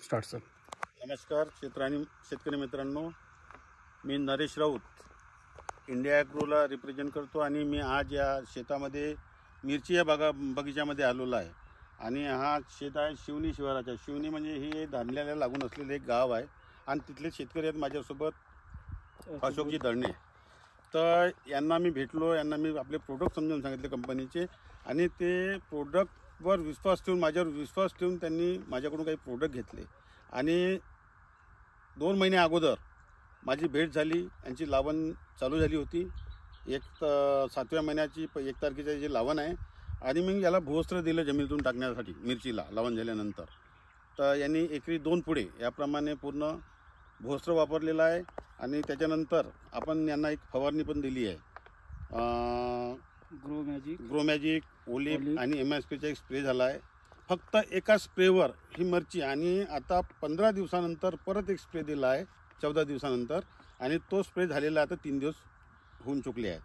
Start sir. नमस्कार शेतकरी मित्रांनो, मी नरेश राऊत इंडिया ॲग्रोला रिप्रेझेंट करतो आणि मी आज या शेतामध्ये मिरची या बगीच्यामध्ये आलेलो आहे. आणि हा शेत आहे शिवनी शिवाराचा. शिवनी म्हणजे ही धानल्याला लागून असलेलं एक गाव आहे आणि तिथले शेतकरी आहेत माझ्यासोबत अशोकजी दळणे. तर यांना मी भेटलो, यांना मी आपले प्रोडक्ट समजून सांगितले कंपनीचे आणि ते प्रोडक्टवर विश्वास ठेवून माझ्यावर विश्वास ठेवून त्यांनी माझ्याकडून काही प्रोडक्ट घेतले आणि 2 महिने अगोदर माझी भेट झाली. यांची लावण चालू झाली होती. 7व्या महिन्याची 1 तारखेची जी लावण आहे आणि मी याला भूवस्त्र दिलं जमिनीतून टाकण्यासाठी मिरचीला लावण झाल्यानंतर. तर यांनी एकरी 2 पुढे याप्रमाणे पूर्ण भूवस्त्र वापरलेलं आहे आणि त्याच्यानंतर आपण यांना एक फवारणी पण दिली आहे. ग्रो मॅजिक ओलिव्ह आणि MSPचा एक स्प्रे झाला आहे. फक्त एका स्प्रेवर ही मिरची आणि आता 15 दिवसानंतर परत एक स्प्रे दिला आहे 14 दिवसानंतर आणि तो स्प्रे झालेला आता 3 दिवस होऊन चुकले आहे.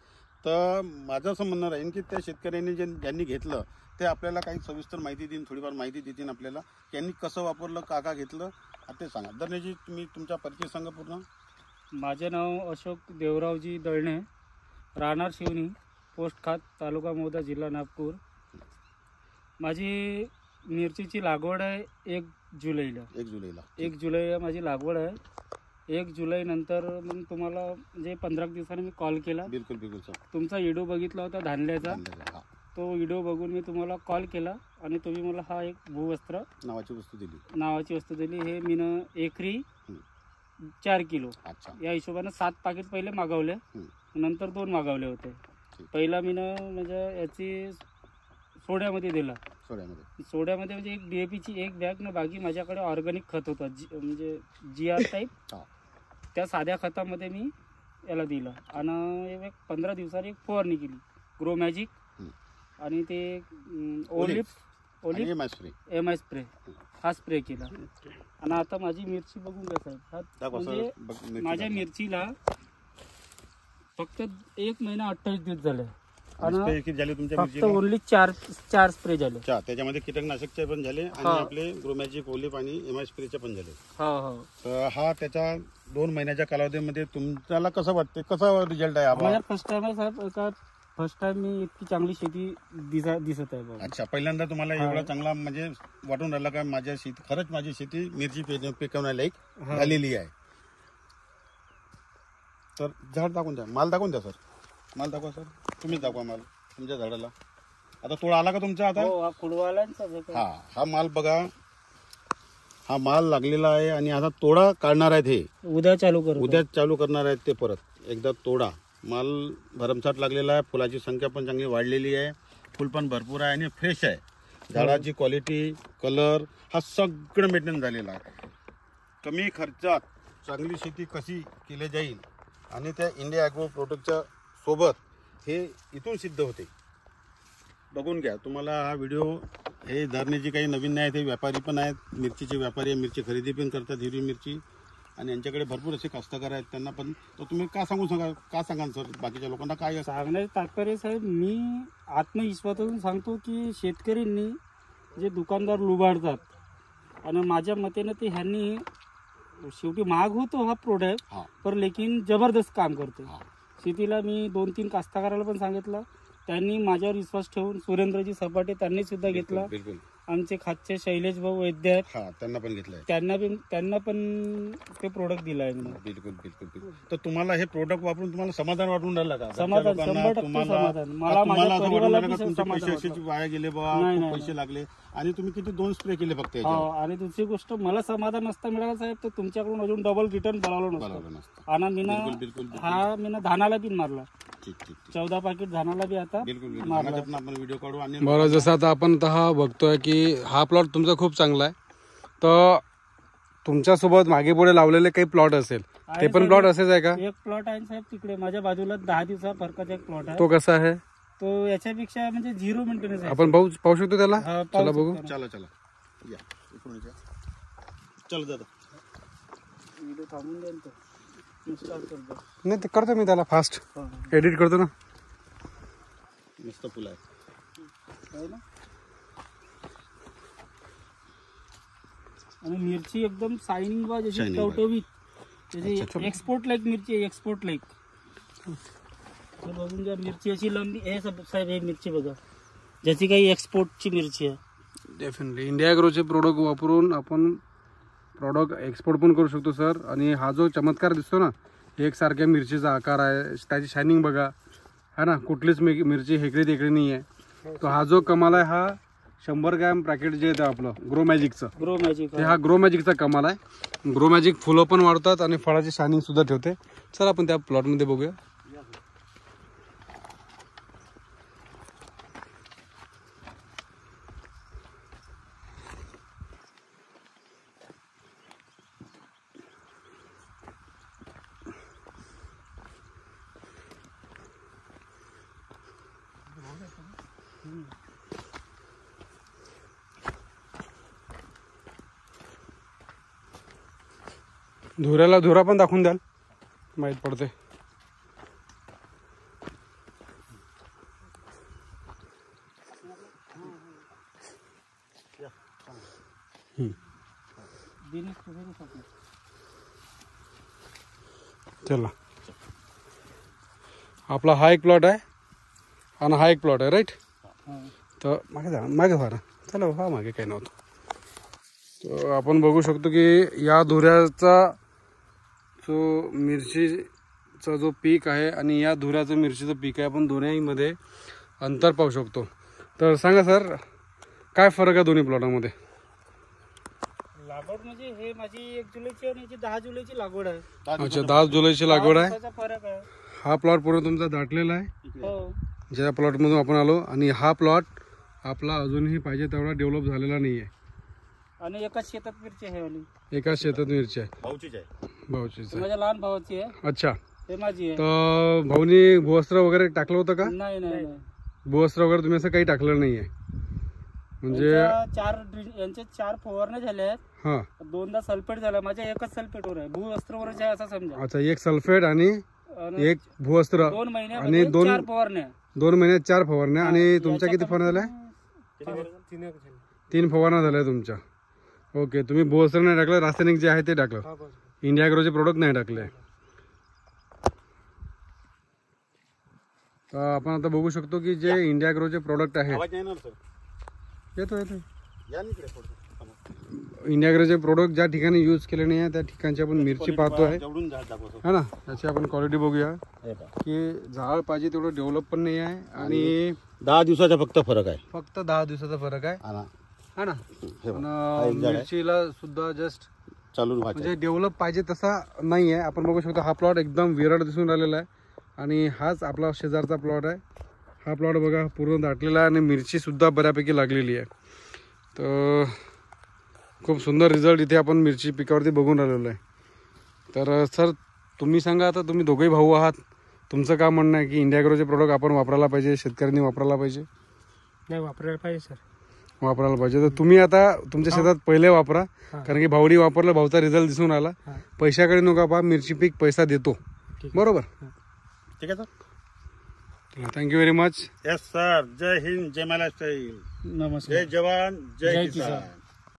तर माझं असं म्हणणं राहील की त्या शेतकऱ्यांनी ज्यांनी घेतलं ते आपल्याला काही सविस्तर माहिती देईन, थोडीफार माहिती देतील आपल्याला त्यांनी कसं वापरलं, का घेतलं ते सांगा. दर्णेजी, तुम्ही तुमचा परिचय सांगा पूर्ण. माझे नाव अशोक देवरावजी दळणे, राहणार शिवनी, पोस्ट खात, तालुका मौदा, जिल्हा नागपूर. माझी मिरचीची लागवड आहे 1 जुलैला माझी लागवड आहे. 1 जुलै नंतर मग तुम्हाला म्हणजे 15 दिवसांनी मी कॉल केला. बिलकुल सर. तुमचा व्हिडिओ बघितला होता धानल्याचा. तो व्हिडिओ बघून मी तुम्हाला कॉल केला आणि तुम्ही मला हा एक भूवस्त्र नावाची वस्तू दिली. हे मी एकरी 4 किलो या हिशोबाने 7 पाकिट पहिले मागवले, नंतर 2 मागवले होते. पहिला मी म्हणजे याची सोड्यामध्ये दिला. सोड्यामध्ये म्हणजे एक DAPची 1 बॅग ना, बाकी माझ्याकडे ऑर्गॅनिक खत होतं म्हणजे GR टाईप. त्या साध्या खतामध्ये मी याला दिलं आणि 15 दिवसांनी एक फवारणी केली. ग्रो मॅजिक आणि ते ओलिव्ह MI स्प्रे हा स्प्रे केला. आणि आता माझी मिरची बघून घ्या साहेब. म्हणजे माझ्या मिरचीला फक्त 1 महिना 28 दिवस झाले फक्त ओनली 4 स्प्रे झाले. त्याच्यामध्ये कीटकनाशकचे पण झाले आणि आपले ग्रो मॅजिक ओलिव्ह आणि MI स्प्रेचे पण झाले. तर हा त्याच्या 2 महिन्याच्या कालावधीमध्ये तुम्हाला कसं वाटते, कसा रिझल्ट आहे? माझा फर्स्ट टाइम आहे साहेब. फर्स्ट टाइम मी इतकी चांगली शेती दिसत आहे. अच्छा, पहिल्यांदा तुम्हाला एवढा चांगला म्हणजे वाटून राहिला का माझ्या शेती खरंच माझी शेती मिरची पिकवण्यालायक झालेली आहे? तर झाड दाखवून द्या, माल दाखवून द्या सर. माल दाखवा सर, तुम्हीच दाखवा माल तुमच्या झाडाला. आता तोडा आला का तुमचा? आता हा माल बघा, हा माल लागलेला आहे आणि आता तोडा काढणार आहेत. हे उद्या चालू करणार आहेत ते. परत एकदा तोडा. माल भरमसाठ लागलेला आहे. फुलाची संख्या पण चांगली वाढलेली आहे. फुल पण भरपूर आहे आणि फ्रेश आहे. झाडाची क्वालिटी, कलर हा सगळं मेंटेन झालेला आहे. कमी खर्चात चांगली शेती कशी केली जाईल आणि त्या इंडिया ॲग्रो प्रोडक्टच्या सोबत हे इथून सिद्ध होते. बघून घ्या. तुम्हाला हा व्हिडिओ हे धरण्याची काही नवीन नाही. ते व्यापारी पण आहेत, मिरचीचे व्यापारी आहे, मिरची खरेदी पण करतात हिरवी मिरची आणि यांच्याकडे भरपूर असे कास्तकार आहेत. त्यांना पण तर तुम्ही का सांगाल सर बाकीच्या लोकांना? काय सांगण्याचे तात्पर्य साहेब, मी आत्मविश्वासातून सांगतो की शेतकऱ्यांनी जे दुकानदार लुबाडतात आणि माझ्या मतेनं ते ह्यांनी शेवटी महाग होतो हा प्रोडक्ट, पर लेकिन जबरदस्त काम करते शेतीला. मी 2-3 कास्तकाराला पण सांगितलं, त्यांनी माझ्यावर विश्वास ठेवून सुरेंद्रजी सपाटे त्यांनी सुद्धा घेतला. आमचे खातचे शैलेश भाऊ वैद्य आहेत, त्यांना पण घेतलंय. त्यांना पण ते प्रोडक्ट दिलाय. बिलकुल. तर तुम्हाला हे प्रोडक्ट वापरून तुम्हाला समाधान वाटून राहिलं का? समाधान, 100% समाधान. मला माझ्या पैसे वाया गेले बाबा, पैसे लागले आणि तुम्ही किती 2 स्प्रे केले फक्त. आणि दुसरी गोष्ट, मला समाधान नसतं मिळालं साहेब तर तुमच्याकडून अजून डबल रिटर्न बोलावलं नसतं. आणि मी धानाला बी मारला. 14 पाकिट धानाला बी आता व्हिडिओ काढू. आणि बरं, जसं आता आपण हा बघतोय की हा प्लॉट तुमचा खूप चांगला आहे. तर तुमच्यासोबत मागे पुढे लावलेले काही प्लॉट असेल, ते पण प्लॉट असेच आहे का? एक प्लॉट आहे साहेब तिकडे माझ्या बाजूला 10 दिवसा फरकाचा एक प्लॉट आहे. तो कसा आहे? तो याच्यापेक्षा म्हणजे 0 मेंटेनन्स आहे. आपण पाहू शकतो त्याला? चला बघू. चला या चल दादा, व्हिडिओ थांबून द्या तो. नाही ते करतो मी, त्याला फास्ट एडिट करतो ना. मस्त फुल आहे. आणि मिरची एकदम शायनिंग बा जशी Shining बा. टवटवीत त्याची अच्छा. एक्सपोर्ट लाईक मिरची आहे, एक्सपोर्ट लाईक. बघून घ्या मिरची अशी लांबी हे साहेब, हे मिरची बघा ज्याची काही एक्सपोर्टची मिरची आहे. डेफिनेटली इंडिया ॲग्रोचे प्रोडक्ट वापरून आपण प्रॉडक्ट एक्सपोर्ट पण करू शकतो सर. आणि हा जो चमत्कार दिसतो ना, एकसारख्या मिरचीचा आकार आहे, त्याची शायनिंग बघा है ना, कुठलीच मिरची हेकडी तेकडी नाही आहे. तो हा जो कमाल आहे हा 100 ग्रॅम पॅकेट जे येतं आपलं ग्रो मॅजिकचं, ग्रो मॅजिक ते हा ग्रो मॅजिकचा कमाल आहे. ग्रो मॅजिक फुलं पण वाढतात आणि फळाची शायनिंग सुद्धा ठेवते. चला आपण त्या प्लॉटमध्ये बघूया. धुरा पण दाखवून द्याल, माहीत पडते. चला, आपला हा एक प्लॉट आहे आणि हा एक प्लॉट आहे राईट. तर मागे व्हा ना, चला हा मागे काही नव्हतं. तर आपण बघू शकतो की या धुऱ्याचा जो मिरचीचा जो पीक आहे आणि या धुऱ्याचं मिरचीचं पीक आहे, आपण दोन्हीमध्ये अंतर पाहू शकतो. तर सांगा सर, काय फरक आहे दोन्ही प्लॉटामध्ये? लागवड म्हणजे हे माझी 1 जुलैची आणि याची 10 जुलैची लागवड आहे. अच्छा, 10 जुलैची लागवड आहे. त्याचा फरक आहे. हा प्लॉट पूर्ण तुमचा दाटलेला आहे, हो. ज्या प्लॉटमधून आपण आलो. आणि हा प्लॉट आपला अजूनही पाहिजे तेवढा डेव्हलप झालेला नाही आहे. आणि एकाच शेतात मिरची आहे वाली. एकाच शेतात मिरची आहे, भाऊचीच आहे. भाऊचीच आहे. माझ्या लहान भावाची आहे. अच्छा, हे माझी आहे. तर भाऊनी भूवस्त्र वगैरे टाकलं होतं का? नाही नाही नाही. भूवस्त्र वगैरे तुम्ही असं काही टाकलेलं नाही आहे म्हणजे? यांचे 4 फवारण्या झाल्या आहेत. हां, 2दा सल्फेट झाला. माझ्या एकच सल्फेटवर आहे, भूवस्त्रवरच आहे असं समजा. अच्छा, एक सल्फेट आणि आणि एक भूवस्त्र 2 आणि महिन्यामध्ये 4 फवारण्या. 2 महिन्यात 4 फवारण्या. आणि तुमच्या किती फवारण्या झाल्या? 3 फवारण्या झाल्या तुमच्या. ओके, तुम्ही भूवस्त्र नाही टाकलं, रासायनिक जे आहे ते टाकलं, इंडिया ॲग्रोचे प्रोडक्ट नाही टाकले. तर आपण आता बघू शकतो की जे इंडिया ॲग्रोचे प्रोडक्ट आहेत, आवाज नाही येणार सर. येतो या ना इकडे थोडं. इंडिया ॲग्रोचे प्रोडक्ट ज्या ठिकाणी यूज केले नाही आहे त्या ठिकाणची आपण मिरची पाहतो आहे, जवळून झाड दाखवतो. है ना. त्याची आपण क्वालिटी बघूया हे पहा. की झाड पाहिजे तेवढं डेव्हलप पण नाही आहे आणि 10 दिवसाचा फक्त फरक आहे. फक्त 10 दिवसाचा फरक आहे, हा ना. है ना. हे पहा. हा पण एक झाड आहे. मिरचीला सुद्धा जस्ट चालून व्हायचं. म्हणजे डेव्हलप पाहिजे तसा नाही आहे. आपण बघू शकतो हा प्लॉट एकदम विरळ दिसून राहिलेला आहे. आणि हाच आपला शेजारचा प्लॉट आहे. हा प्लॉट बघा पूर्ण दाटलेला आहे आणि मिरची सुद्धा बऱ्यापैकी लागलेली आहे. तर खूप सुंदर रिझल्ट इथे आपण मिरची पिकावरती बघून राहिलेलो आहे. तर सर तुम्ही सांगा, आता तुम्ही दोघेही भाऊ आहात, तुमचं काय म्हणणं आहे की इंडिया ॲग्रोचे प्रोडक्ट आपण वापरायला पाहिजे, शेतकऱ्यांनी वापरायला पाहिजे? नाही, वापरायला पाहिजे सर, वापरायला पाहिजे. तर तुम्ही आता तुमच्या शेतात पहिले वापरा, कारण की भाऊनी वापरलं, भाऊचा रिझल्ट दिसून आला. पैशाकडे नका पहा, मिरची पीक पैसा देतो. बरोबर, ठीक आहे sir. Thank you very much. Yes sir. जय हिंद, जय महाराष्ट्र. नमस्कार. जय जवान, जय जय किसान. किसान.